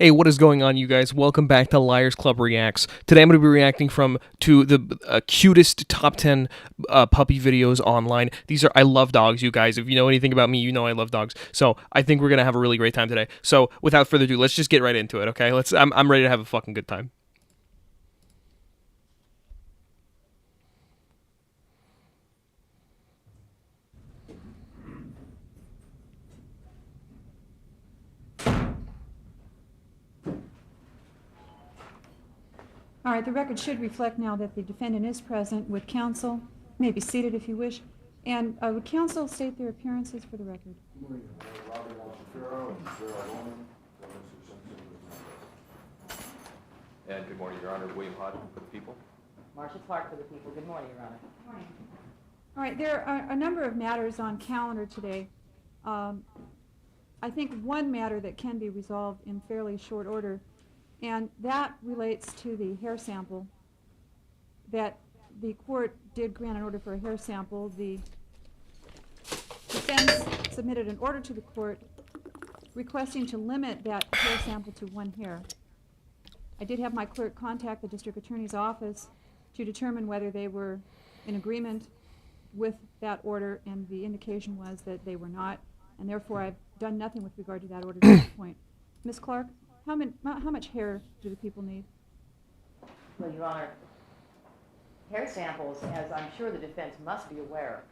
Hey, what is going on, you guys? Welcome back to Liars Club Reacts. Today I'm going to be reacting to the cutest top 10 puppy videos online. I love dogs, you guys. If you know anything about me, you know I love dogs. So I think we're going to have a really great time today. So without further ado, let's just get right into it, okay? I'm ready to have a fucking good time. All right, the record should reflect now that the defendant is present with counsel. You may be seated if you wish. And would counsel state their appearances for the record? Good morning, Robert Shapiro and Sarah Roman, for Mr. Simpson with me. And good morning, Your Honor. William Hodgman for the people. Marcia Clark for the people. Good morning, Your Honor. Good morning. All right, there are a number of matters on calendar today. I think one matter that can be resolved in fairly short order, and that relates to the hair sample, that the court did grant an order for a hair sample. The defense submitted an order to the court requesting to limit that hair sample to one hair. I did have my clerk contact the district attorney's office to determine whether they were in agreement with that order, and the indication was that they were not, and therefore I've done nothing with regard to that order at this point. Ms. Clark, how much hair do the people need? Well, Your Honor, hair samples, as I'm sure the defense must be aware,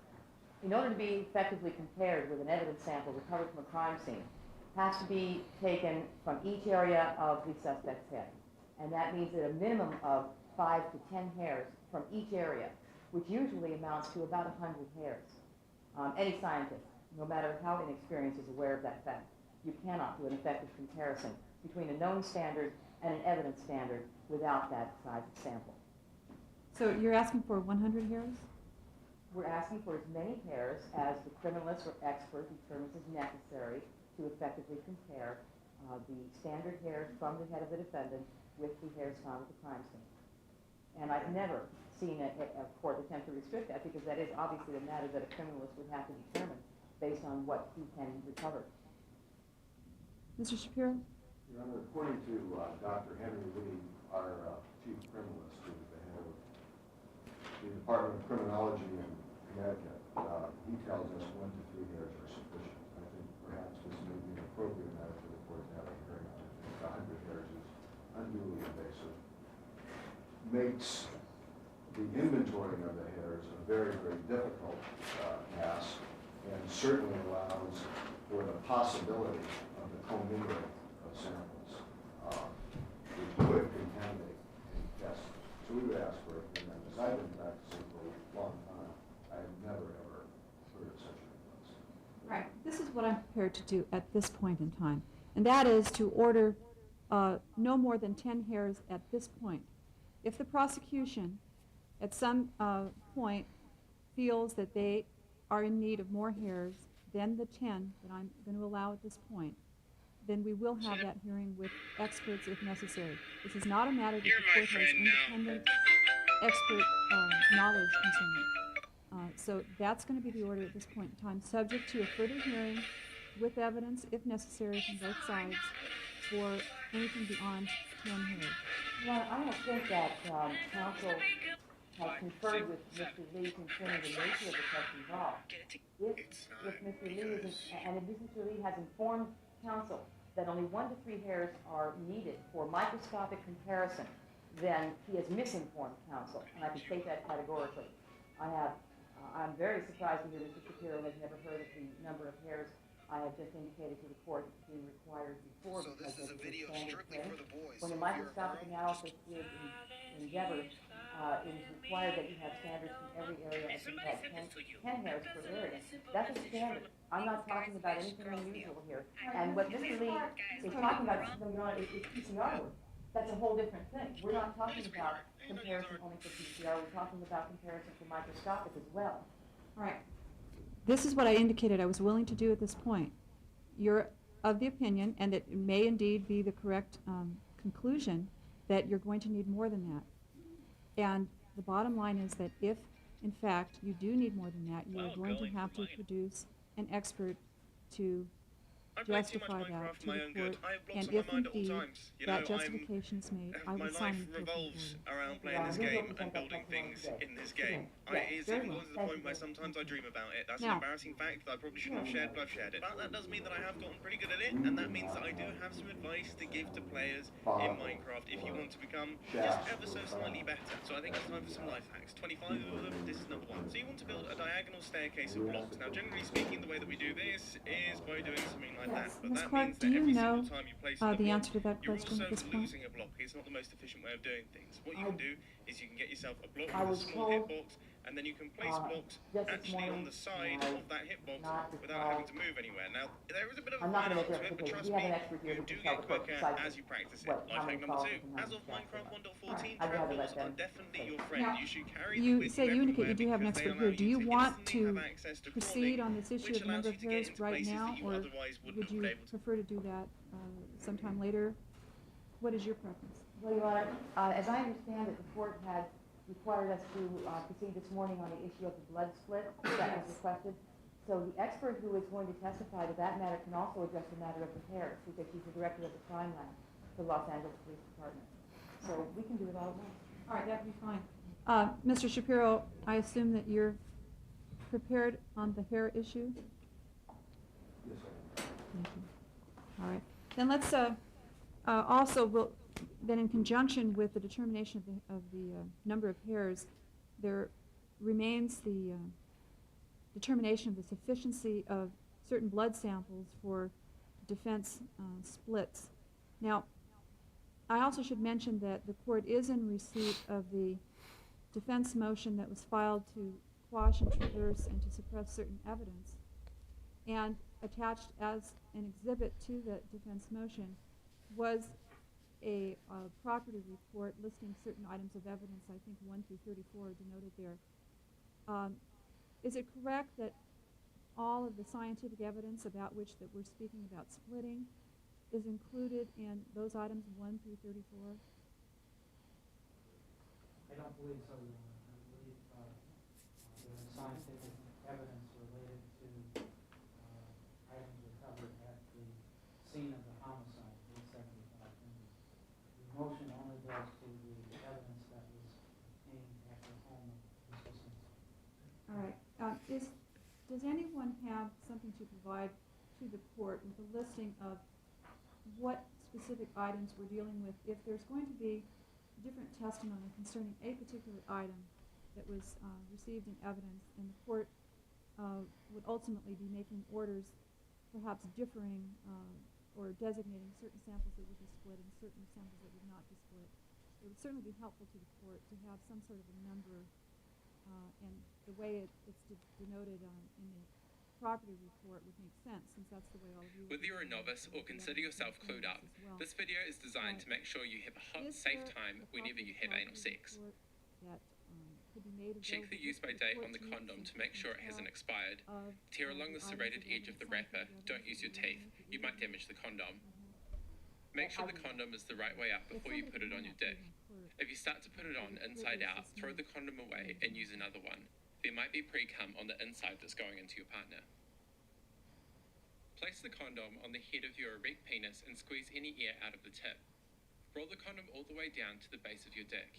in order to be effectively compared with an evidence sample recovered from a crime scene, has to be taken from each area of the suspect's head. And that means that a minimum of 5 to 10 hairs from each area, which usually amounts to about 100 hairs. Any scientist, no matter how inexperienced, is aware of that fact. You cannot do an effective comparison between a known standard and an evidence standard without that size of sample. So you're asking for 100 hairs? We're asking for as many hairs as the criminalist or expert determines is necessary to effectively compare the standard hairs from the head of the defendant with the hairs found at the crime scene. And I've never seen a court attempt to restrict that, because that is obviously a matter that a criminalist would have to determine based on what he can recover. Mr. Shapiro? Your Honor, according to Dr. Henry Lee, our chief criminalist, who is the head of the Department of Criminology in Connecticut, he tells us 1 to 3 hairs are sufficient. I think perhaps this may be an appropriate matter for the court to have a hearing on. I think 100 hairs is unduly invasive. Makes the inventorying of the hairs a very, very difficult task, and certainly allows for the possibility of the commingling of samples, which could contaminate any test. So we would ask for a hearing on this. I've been practicing for a long time. I've never, ever heard of such a request. Right. This is what I'm prepared to do at this point in time, and that is to order no more than 10 hairs at this point. If the prosecution at some point feels that they are in need of more hairs than the 10 that I'm going to allow at this point, then we will have that hearing with experts if necessary. This is not a matter that the court has independent expert knowledge concerning. So that's going to be the order at this point in time, subject to a further hearing with evidence, if necessary, from both sides for anything beyond 10 hairs. Well, I don't think that counsel has conferred with Mr. Lee concerning the nature of the test involved. If Mr. Lee is, and if Mr. Lee has informed counsel that only 1 to 3 hairs are needed for microscopic comparison, then he has misinformed counsel, and I can state that categorically. I'm very surprised to hear Mr. Shapiro has never heard of the number of hairs I have just indicated to the court being required before. So this is a video strictly for the boys. When a microscopic analysis is endeavored, it is required that you have standards from every area of the head, 10 hairs per area. That's a standard. I'm not talking about anything unusual here. And what Mr. Lee is talking about is PCR work. That's a whole different thing. We're not talking about comparison only for PCR. We're talking about comparison for microscopic as well. All right. This is what I indicated I was willing to do at this point. You're of the opinion, and it may indeed be the correct conclusion, that you're going to need more than that. And the bottom line is that if, in fact, you do need more than that, you are going to have to produce an expert to I play too much justify that Minecraft to for my the own good. court, I have blocks and on my if mind at all indeed times. You know, that justification is made, I my will sign life an appropriate revolves order. around Thank you, playing Your this Honor. game Who will and present that building testimony things today? in this Today. game. Yes, It's very even well. goes to the Thank point you where very much. sometimes I dream about it. That's an Now, embarrassing fact that I probably shouldn't have shared, but I've shared it. But that does mean that I have gotten pretty good at it, and that means that I do have some advice to give to players in Minecraft if you want to become just ever so slightly better. So I think it's time for some life hacks. 25 of them, this is number one. So you want to build a diagonal staircase of blocks. Now, generally speaking, the way that we do this is by doing something like that. yes, But Ms. that Clark, means do that you every know single time you place in a the block, answer to that you're question also at this point? losing a block. It's not the most efficient way of doing things. What you can do is you can get yourself a block I with a was small told, hitbox, and then you can place blocks just this actually on morning, the side and of that hitbox not without having to describe. move anywhere. Now, there is a bit of a I'm not fine going to art make to it, but representation. trust We have me, an expert here you who do can tell get the court quicker precisely as you practice it. what, Life how many hack number problems 2, and how as many of stats they Minecraft have. 1.14, I'd rather let travels them are definitely your say. friend. Now, You should carry them you with say you you indicate everywhere you do have an because they expert allow here. Do you you to want instantly have to access to proceed crawling, on this issue which of the number allows you of to get hairs into right places now, that you or otherwise wouldn't would have been you able to. prefer to do that sometime later? What is your preference? Well, Your Honor, as I understand it, the court had required us to proceed this morning on the issue of the blood split that was requested. So the expert who is going to testify to that matter can also address the matter of the hairs, because she's the director of the crime lab for Los Angeles Police Department. So we can do it all at once. All right, that'd be fine. Mr. Shapiro, I assume that you're prepared on the hair issue? Yes, sir. Thank you. All right. Then let's also, then in conjunction with the determination of the number of hairs, there remains the determination of the sufficiency of certain blood samples for defense splits. Now, I also should mention that the court is in receipt of the defense motion that was filed to quash and traverse and to suppress certain evidence. And attached as an exhibit to the defense motion was a property report listing certain items of evidence, I think 1 through 34 are denoted there. Is it correct that all of the scientific evidence about which that we're speaking about splitting is included in those items 1 through 34? I don't believe so, Your Honor. I believe the scientific evidence related to items recovered at the scene of the homicide, the 75 fingers. The motion only goes to the evidence that was obtained at the home of Mr. Simpson. All right. Does anyone have something to provide to the court with a listing of what specific items we're dealing with if there's going to be different testimony concerning a particular item that was received in evidence, and the court would ultimately be making orders perhaps differing or designating certain samples that would be split and certain samples that would not be split? It would certainly be helpful to the court to have some sort of a number, and the way it's denoted in the property report would make sense, since that's the way all of you... Whether you're a novice or consider yourself clued up, this video is designed to make sure you have a hot, safe time whenever you have anal sex. Check the use-by date on the condom to make sure it hasn't expired. Tear along the serrated edge of the wrapper. Don't use your teeth. You might damage the condom. Make sure the condom is the right way up before you put it on your dick. If you start to put it on inside out, throw the condom away and use another one. There might be pre-cum on the inside that's going into your partner. Place the condom on the head of your erect penis and squeeze any air out of the tip. Roll the condom all the way down to the base of your dick.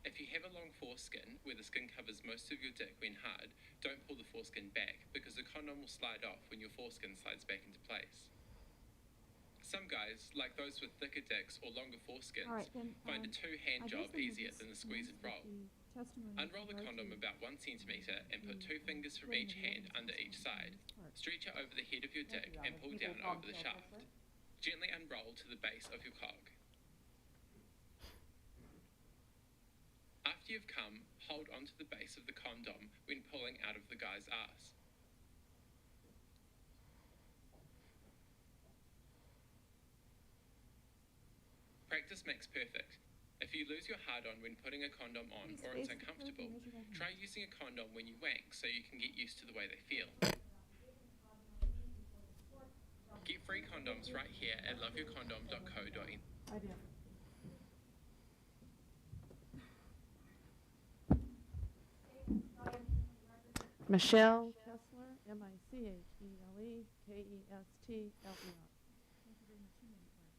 If you have a long foreskin, where the skin covers most of your dick when hard, don't pull the foreskin back, because the condom will slide off when your foreskin slides back into place. Some guys, like those with thicker dicks or longer foreskins, find a two-hand job easier than the squeeze and roll. Unroll the condom about 1 centimeter and put 2 fingers from each hand under each side. Stretch it over the head of your dick and pull down over the shaft. Gently unroll to the base of your cock. After you've come, hold onto the base of the condom when pulling out of the guy's ass. Practice makes perfect. If you lose your hard-on when putting a condom on or it's uncomfortable, try using a condom when you wank so you can get used to the way they feel. Get free condoms right here at loveyourcondom.co.in. I do. Michelle Kessler, Michele Kessler, T-L-E-R. Thank you very much. You made it work.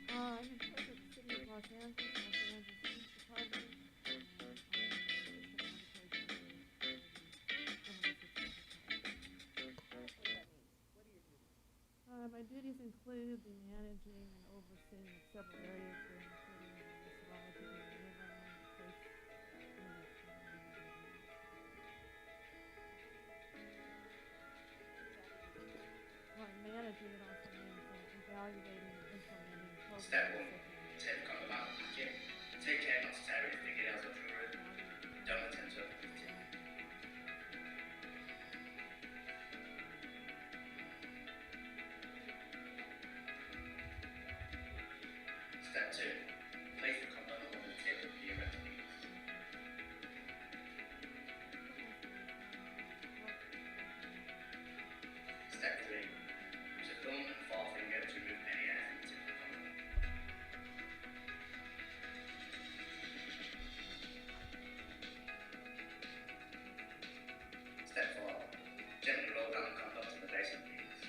I'm in charge of the City of Los Angeles, Los Angeles Police Department, and I'm an assistant my duties include the managing and overseeing of several areas, including the municipality and the environment, place, well, managing it also means evaluating and implementing programs. Step 1. Take control of the gym. Take care not to tear anything else up your room. Don't attempt to overheat it. Step 2. Place the condom on the tip of your rectums. Step 3. Use a thumb and forefinger to remove any air from the tip of the condom. Step 4. Gently roll down the condom to the base of the penis.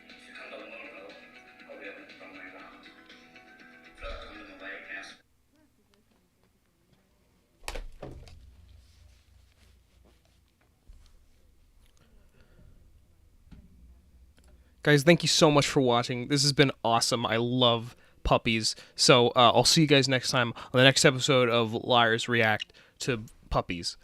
If the condom won't roll, I'll be able to wrong way round. Throw the condom away now. Guys, thank you so much for watching. This has been awesome. I love puppies. So I'll see you guys next time on the next episode of Liars React to Puppies.